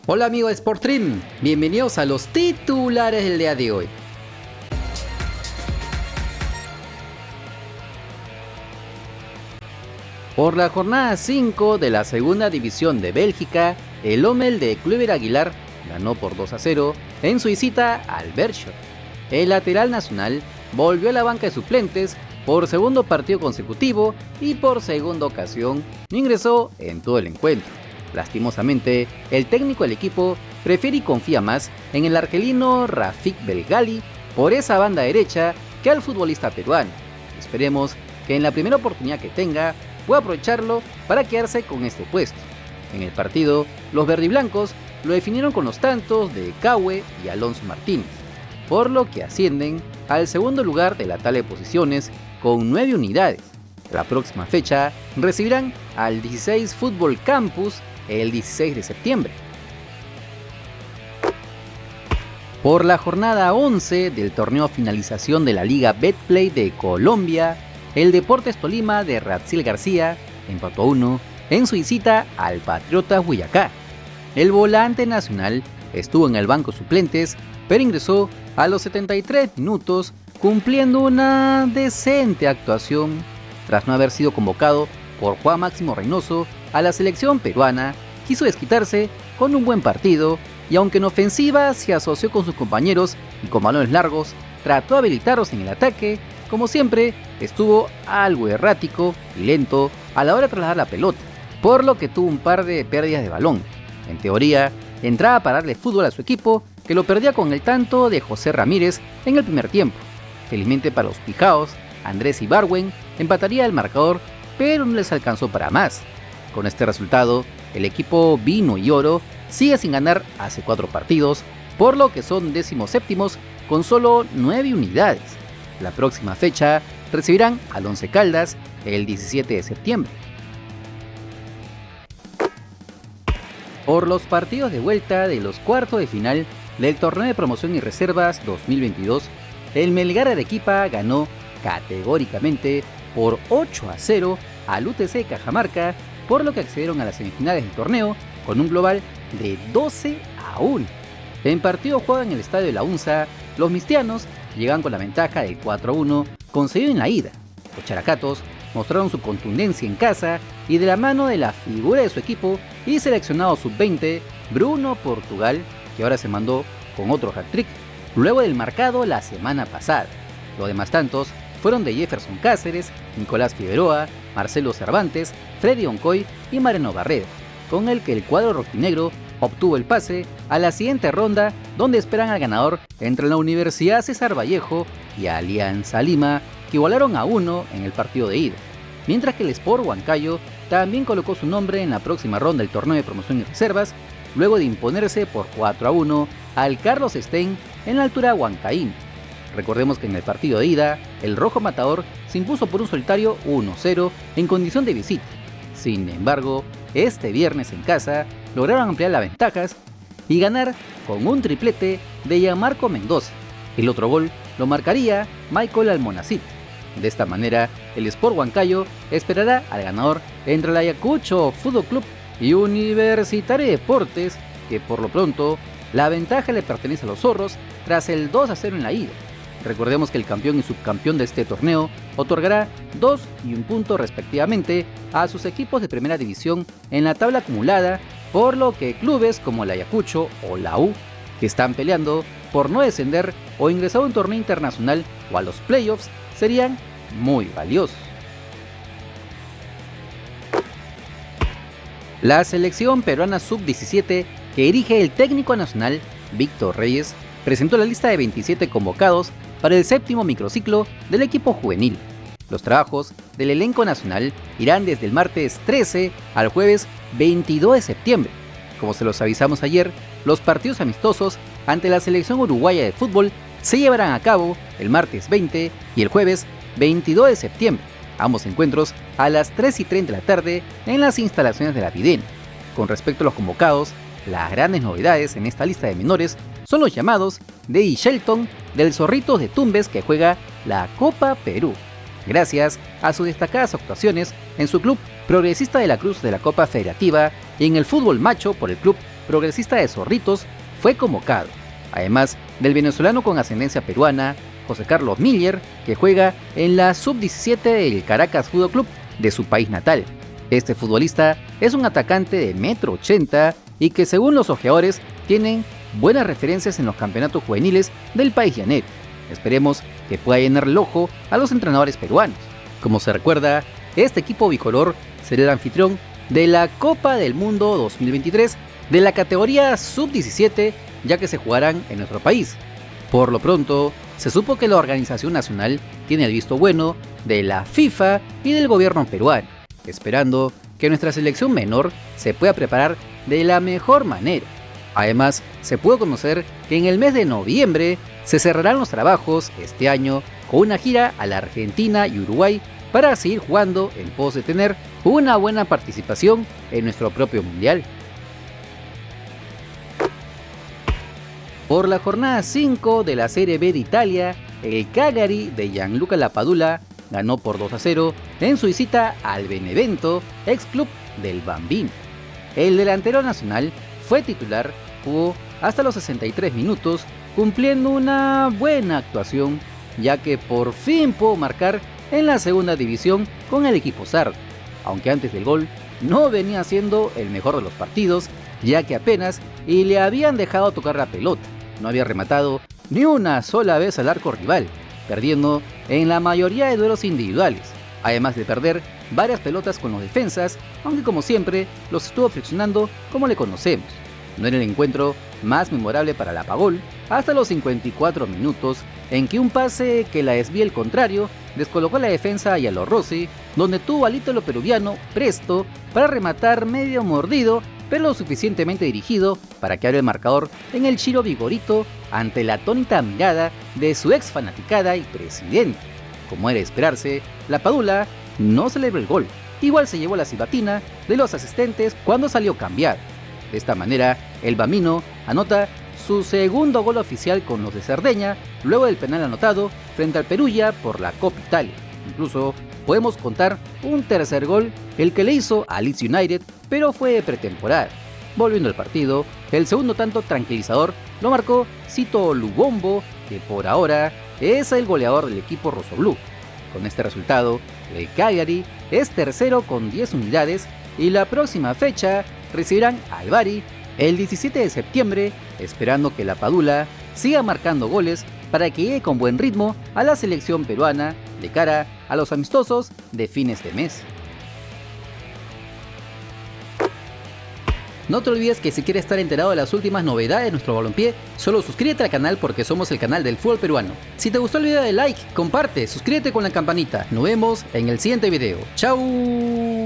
Hola amigos de Sportrim, bienvenidos a los titulares del día de hoy. Por la jornada 5 de la segunda división de Bélgica, el Lommel de Kluivert Aguilar ganó por 2-0 en su visita al Beerschot. El lateral nacional volvió a la banca de suplentes por segundo partido consecutivo y por segunda ocasión no ingresó en todo el encuentro. Lastimosamente, el técnico del equipo prefiere y confía más en el argelino Rafik Belgali por esa banda derecha que al futbolista peruano. Esperemos que en la primera oportunidad que tenga pueda aprovecharlo para quedarse con este puesto. En el partido, los verdiblancos lo definieron con los tantos de Caue y Alonso Martínez, por lo que ascienden al segundo lugar de la tabla de posiciones con 9 unidades. La próxima fecha recibirán al 16 Fútbol Campus el 16 de septiembre. Por la jornada 11 del torneo finalización de la Liga Betplay de Colombia, el Deportes Tolima de Radziel García empató a 1 en su visita al Patriotas Boyacá. El volante nacional estuvo en el banco suplentes, pero ingresó a los 73 minutos cumpliendo una decente actuación tras no haber sido convocado por Juan Máximo Reynoso a la selección peruana. Quiso desquitarse con un buen partido y aunque en ofensiva se asoció con sus compañeros y con balones largos, trató de habilitarlos en el ataque. Como siempre, estuvo algo errático y lento a la hora de trasladar la pelota, por lo que tuvo un par de pérdidas de balón. En teoría, entraba para darle fútbol a su equipo, que lo perdía con el tanto de José Ramírez en el primer tiempo. Felizmente para los pijaos, Andrés Ibargüen empataría el marcador, pero no les alcanzó para más. Con este resultado, el equipo vino y oro sigue sin ganar hace 4 partidos, por lo que son 17º con solo 9 unidades. La próxima fecha recibirán al Once Caldas el 17 de septiembre. Por los partidos de vuelta de los cuartos de final del torneo de promoción y reservas 2022, el Melgar Arequipa ganó categóricamente por 8-0 al UTC Cajamarca, por lo que accedieron a las semifinales del torneo con un global de 12-1. En partido jugado en el estadio de la UNSA, los mistianos llegan con la ventaja del 4-1 conseguido en la ida. Los characatos mostraron su contundencia en casa y de la mano de la figura de su equipo y seleccionado sub-20 Bruno Portugal, que ahora se mandó con otro hat-trick luego del marcado la semana pasada. Los demás tantos fueron de Jefferson Cáceres, Nicolás Figueroa, Marcelo Cervantes, Freddy Oncoy y Mariano Barreda, con el que el cuadro rojinegro obtuvo el pase a la siguiente ronda, donde esperan al ganador entre la Universidad César Vallejo y Alianza Lima, que igualaron a 1 en el partido de ida, mientras que el Sport Huancayo también colocó su nombre en la próxima ronda del torneo de promoción y reservas, luego de imponerse por 4-1 al Carlos Stein en la altura huancaína. Recordemos que en el partido de ida, el Rojo Matador se impuso por un solitario 1-0 en condición de visita. Sin embargo, este viernes en casa lograron ampliar las ventajas y ganar con un triplete de Gianmarco Mendoza. El otro gol lo marcaría Michael Almonacid. De esta manera, el Sport Huancayo esperará al ganador entre el Ayacucho Fútbol Club y Universitario de Deportes, que por lo pronto la ventaja le pertenece a los zorros tras el 2-0 en la ida. Recordemos que el campeón y subcampeón de este torneo otorgará 2 y 1 punto respectivamente a sus equipos de primera división en la tabla acumulada, por lo que clubes como el Ayacucho o la U, que están peleando por no descender o ingresar a un torneo internacional o a los playoffs, serían muy valiosos. La selección peruana sub-17 que dirige el técnico nacional Víctor Reyes presentó la lista de 27 convocados para el 7º microciclo del equipo juvenil. Los trabajos del elenco nacional irán desde el martes 13 al jueves 22 de septiembre. Como se los avisamos ayer, los partidos amistosos ante la selección uruguaya de fútbol se llevarán a cabo el martes 20 y el jueves 22 de septiembre, ambos encuentros a las 3:30 de la tarde en las instalaciones de la Videna. Con respecto a los convocados, las grandes novedades en esta lista de menores son los llamados Dey Shelton del Zorritos de Tumbes, que juega la Copa Perú, gracias a sus destacadas actuaciones en su club Progresista de la Cruz de la Copa Federativa y en el fútbol macho por el club Progresista de Zorritos, fue convocado, además del venezolano con ascendencia peruana, José Carlos Miller, que juega en la sub-17 del Caracas Fútbol Club de su país natal. Este futbolista es un atacante de 1,80 m y que, según los ojeadores, tienen buenas referencias en los campeonatos juveniles del país llanero. Esperemos que pueda llenar el ojo a los entrenadores peruanos. Como se recuerda, este equipo bicolor será el anfitrión de la Copa del Mundo 2023 de la categoría sub-17, ya que se jugarán en nuestro país. Por lo pronto, se supo que la organización nacional tiene el visto bueno de la FIFA y del gobierno peruano, esperando que nuestra selección menor se pueda preparar de la mejor manera. Además, se pudo conocer que en el mes de noviembre se cerrarán los trabajos este año con una gira a la Argentina y Uruguay para seguir jugando en pos de tener una buena participación en nuestro propio mundial. Por la jornada 5 de la Serie B de Italia, el Cagliari de Gianluca Lapadula ganó por 2-0 en su visita al Benevento, ex club del Bambino. El delantero nacional fue titular, jugó hasta los 63 minutos, cumpliendo una buena actuación, ya que por fin pudo marcar en la segunda división con el equipo sardo, aunque antes del gol no venía siendo el mejor de los partidos, ya que apenas y le habían dejado tocar la pelota. No había rematado ni una sola vez al arco rival, perdiendo en la mayoría de duelos individuales, además de perder varias pelotas con los defensas, aunque como siempre los estuvo friccionando como le conocemos. No era el encuentro más memorable para la Pagol hasta los 54 minutos, en que un pase que la desvía el contrario descolocó a la defensa y a los Rossi, donde tuvo al ítalo peruviano presto para rematar medio mordido, pero lo suficientemente dirigido para que abra el marcador en el Chiro Vigorito ante la atónita mirada de su ex fanaticada y presidente. Como era de esperarse, la Padula no celebró el gol, igual se llevó la silbatina de los asistentes cuando salió cambiado. De esta manera, el Bambino anota su segundo gol oficial con los de Cerdeña, luego del penal anotado frente al Perugia por la Copa Italia. Incluso podemos contar un tercer gol, el que le hizo a Leeds United, pero fue de pretemporada. Volviendo al partido, el segundo tanto tranquilizador lo marcó Cito Lubombo, que por ahora es el goleador del equipo rossoblú. Con este resultado, el Cagliari es tercero con 10 unidades y la próxima fecha recibirán al Bari el 17 de septiembre, esperando que la Padula siga marcando goles para que llegue con buen ritmo a la selección peruana de cara a los amistosos de fines de mes. No te olvides que si quieres estar enterado de las últimas novedades de nuestro balompié, solo suscríbete al canal porque somos el canal del fútbol peruano. Si te gustó el video, dale like, comparte, suscríbete con la campanita. Nos vemos en el siguiente video. ¡Chao!